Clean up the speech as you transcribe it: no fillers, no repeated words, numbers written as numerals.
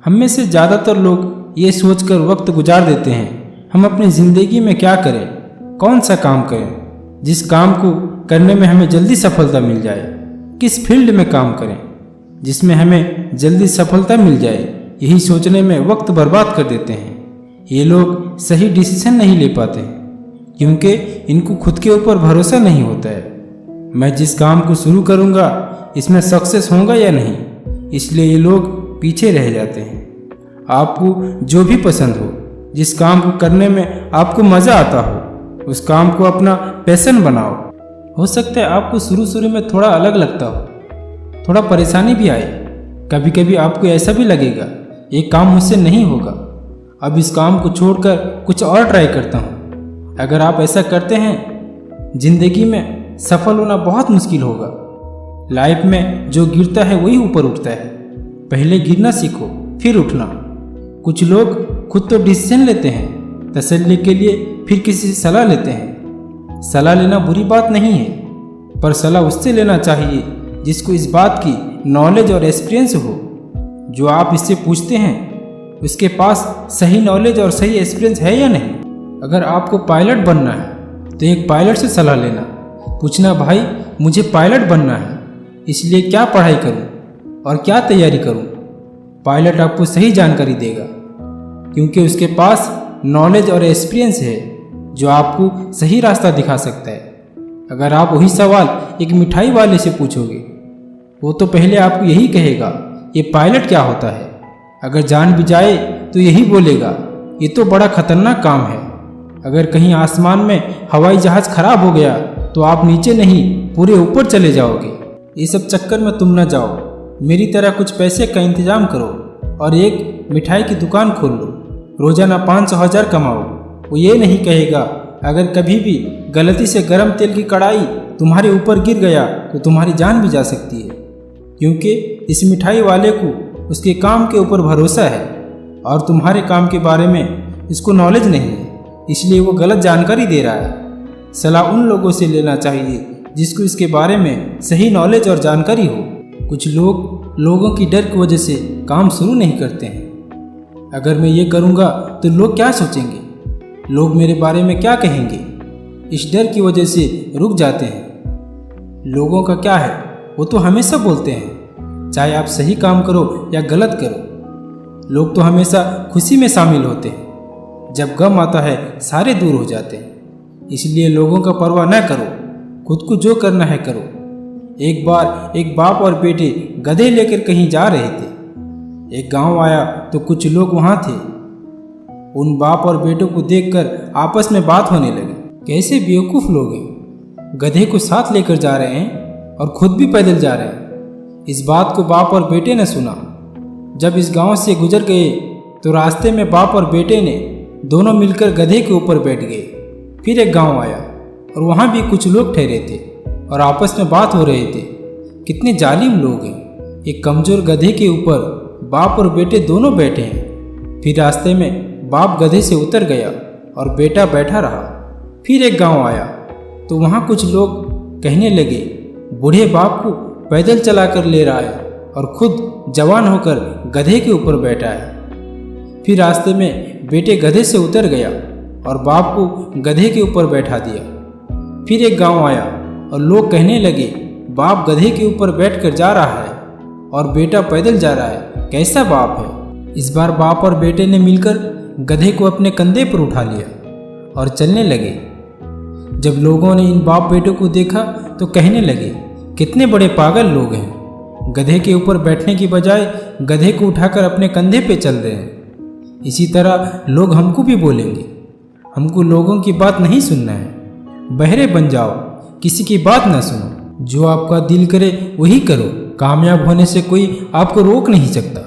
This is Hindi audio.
हम में से ज़्यादातर लोग ये सोचकर वक्त गुजार देते हैं हम अपनी ज़िंदगी में क्या करें, कौन सा काम करें, जिस काम को करने में हमें जल्दी सफलता मिल जाए, किस फील्ड में काम करें जिसमें हमें जल्दी सफलता मिल जाए। यही सोचने में वक्त बर्बाद कर देते हैं। ये लोग सही डिसीजन नहीं ले पाते हैं क्योंकि इनको खुद के ऊपर भरोसा नहीं होता है। मैं जिस काम को शुरू करूँगा इसमें सक्सेस होगा या नहीं, इसलिए ये लोग पीछे रह जाते हैं। आपको जो भी पसंद हो, जिस काम को करने में आपको मज़ा आता हो, उस काम को अपना पैशन बनाओ। हो सकता है आपको शुरू में थोड़ा अलग लगता हो, थोड़ा परेशानी भी आए। कभी कभी आपको ऐसा भी लगेगा ये काम मुझसे नहीं होगा, अब इस काम को छोड़कर कुछ और ट्राई करता हूँ। अगर आप ऐसा करते हैं जिंदगी में सफल होना बहुत मुश्किल होगा। लाइफ में जो गिरता है वही ऊपर उठता है। पहले गिरना सीखो फिर उठना। कुछ लोग खुद तो डिसीजन लेते हैं तसल्ली के लिए, फिर किसी से सलाह लेते हैं। सलाह लेना बुरी बात नहीं है, पर सलाह उससे लेना चाहिए जिसको इस बात की नॉलेज और एक्सपीरियंस हो। जो आप इससे पूछते हैं उसके पास सही नॉलेज और सही एक्सपीरियंस है या नहीं। अगर आपको पायलट बनना है तो एक पायलट से सलाह लेना। पूछना, भाई मुझे पायलट बनना है, इसलिए क्या पढ़ाई करूं और क्या तैयारी करूं। पायलट आपको सही जानकारी देगा क्योंकि उसके पास नॉलेज और एक्सपीरियंस है जो आपको सही रास्ता दिखा सकता है। अगर आप वही सवाल एक मिठाई वाले से पूछोगे, वो तो पहले आपको यही कहेगा ये पायलट क्या होता है। अगर जान भी जाए तो यही बोलेगा ये तो बड़ा खतरनाक काम है। अगर कहीं आसमान में हवाई जहाज़ खराब हो गया तो आप नीचे नहीं पूरे ऊपर चले जाओगे। ये सब चक्कर में तुम न जाओ, मेरी तरह कुछ पैसे का इंतजाम करो और एक मिठाई की दुकान खोल लो। रोजाना 500,000 कमाओ। वो ये नहीं कहेगा अगर कभी भी गलती से गर्म तेल की कढ़ाई तुम्हारे ऊपर गिर गया तो तुम्हारी जान भी जा सकती है, क्योंकि इस मिठाई वाले को उसके काम के ऊपर भरोसा है और तुम्हारे काम के बारे में इसको नॉलेज नहीं है, इसलिए वो गलत जानकारी दे रहा है। सलाह उन लोगों से लेना चाहिए जिसको इसके बारे में सही नॉलेज और जानकारी हो। कुछ लोग लोगों की डर की वजह से काम शुरू नहीं करते हैं। अगर मैं ये करूँगा तो लोग क्या सोचेंगे, लोग मेरे बारे में क्या कहेंगे, इस डर की वजह से रुक जाते हैं। लोगों का क्या है, वो तो हमेशा बोलते हैं, चाहे आप सही काम करो या गलत करो। लोग तो हमेशा खुशी में शामिल होते हैं, जब गम आता है सारे दूर हो जाते हैं। इसलिए लोगों का परवाह न करो, खुद को जो करना है करो। एक बार एक बाप और बेटे गधे लेकर कहीं जा रहे थे। एक गांव आया तो कुछ लोग वहां थे। उन बाप और बेटों को देखकर आपस में बात होने लगी। कैसे बेवकूफ़ लोग हैं, गधे को साथ लेकर जा रहे हैं और खुद भी पैदल जा रहे हैं। इस बात को बाप और बेटे ने सुना। जब इस गांव से गुजर गए तो रास्ते में बाप और बेटे ने दोनों मिलकर गधे के ऊपर बैठ गए। फिर एक गांव आया और वहाँ भी कुछ लोग ठहरे थे और आपस में बात हो रहे थे। कितने जालिम लोग हैं, एक कमज़ोर गधे के ऊपर बाप और बेटे दोनों बैठे हैं। फिर रास्ते में बाप गधे से उतर गया और बेटा बैठा रहा। फिर एक गांव आया तो वहाँ कुछ लोग कहने लगे, बूढ़े बाप को पैदल चला कर ले रहा है और खुद जवान होकर गधे के ऊपर बैठा है। फिर रास्ते में बेटे गधे से उतर गया और बाप को गधे के ऊपर बैठा दिया। फिर एक गांव आया और लोग कहने लगे, बाप गधे के ऊपर बैठकर जा रहा है और बेटा पैदल जा रहा है, कैसा बाप है। इस बार बाप और बेटे ने मिलकर गधे को अपने कंधे पर उठा लिया और चलने लगे। जब लोगों ने इन बाप बेटों को देखा तो कहने लगे, कितने बड़े पागल लोग हैं, गधे के ऊपर बैठने की बजाय गधे को उठाकर अपने कंधे पे चल रहे हैं। इसी तरह लोग हमको भी बोलेंगे। हमको लोगों की बात नहीं सुनना है, बहरे बन जाओ, किसी की बात ना सुनो, जो आपका दिल करे वही करो। कामयाब होने से कोई आपको रोक नहीं सकता।